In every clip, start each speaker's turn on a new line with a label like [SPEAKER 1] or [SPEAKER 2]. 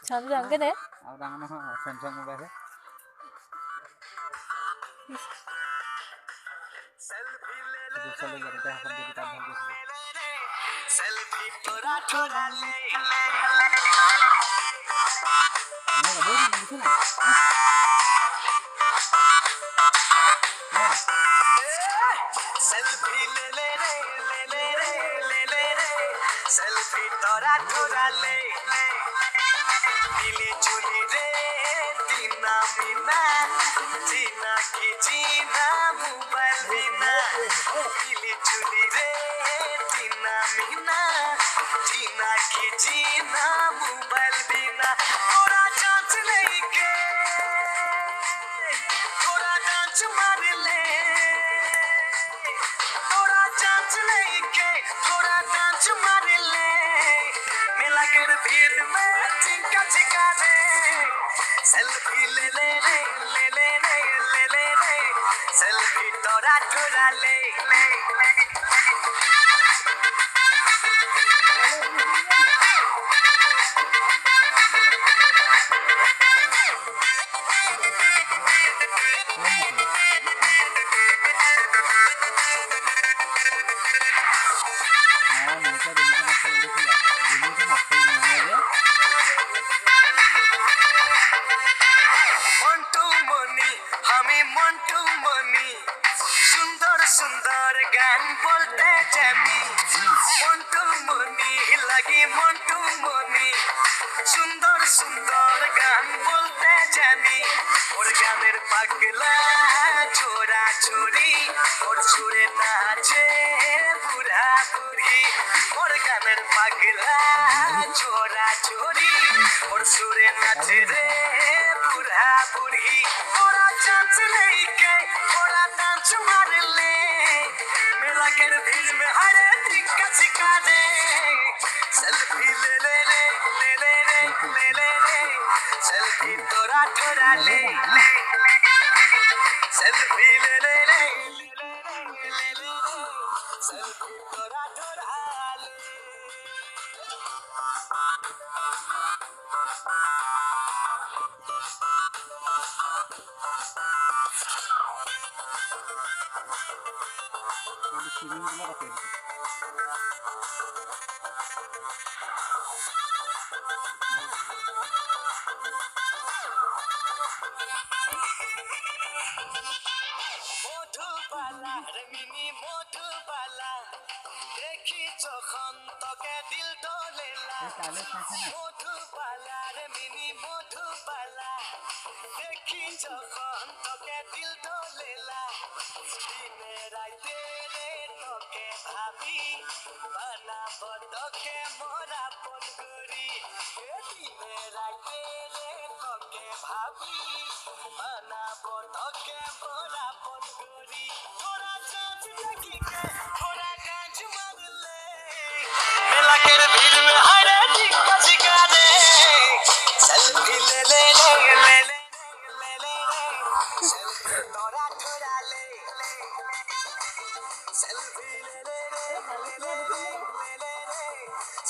[SPEAKER 1] छान रंग दे
[SPEAKER 2] ଆଉ ତାଙ୍କ ସ୍ୟାମସଙ୍ଗ ମୋବାଇଲ
[SPEAKER 3] सेल्फी तोरा थोड़ा ले सेल्फी ले ले रे ले ले रे ले ले रे सेल्फी तोरा थोड़ा ले मिली जुली रे दीना मीना जीना की जीना मोबाइल बिना मिली जुली रे दीना मीना जीना की जीना मोबाइल बिना थोड़ा चांस नहीं के थोड़ा डांस मार ले थोड़ा चांस नहीं के थोड़ा डांस मार ले मेला के भीड़ में चिंका चिका दे सेल्फी ले ले ले ले ले ले ले ले ले सेल्फी तोरा थोड़ा ले ले मंटू मनी हमें मंटू मनी सुंदर सुंदर गान बोलते जमी मंटू मनी लगी मंटू मनी सुंदर सुंदर गान बोलते जमी और गानेर पागला छोरा छोरी और छुड़े नाचे बुढ़ा बुढ़ी और गानेर पागला छोरा छोरी और सुरे नाचे रे बुढ़ा बुढ़ी थोड़ा चांस नहीं के थोड़ा डांस मार ले मेला के भीड़ में हरे टिक्का सिखा दे सेल्फी ले ले ले ले ले ले ले ले ले सेल्फी तोरा थोड़ा ले ले सेल्फी ले ले ले ले ले ले सेल्फी तोरा थोड़ा ले মধুবালা রে মিনি মধুবালা দেখি যখন তোকে দিল ডলেলা মধুবালা রে মিনি মধুবালা দেখি যখন তোকে দিল ডলেলা দিনে রাইতে রে তোকে ভাবি বানাবো তোকে মোরা পনগুরি দিনে রাইতে রে তোকে ভাবি বানাবো তোকে মোরা पनगुरी थोड़ा चांस लगी के थोड़ा डांस मार ले मेला के भीड़ में हरे टिक्का सिखा दे सेल्फी ले ले ले ले ले ले ले सेल्फी तोरा थोड़ा ले सेल्फी ले ले ले ले ले ले ले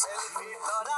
[SPEAKER 3] सेल्फी तोरा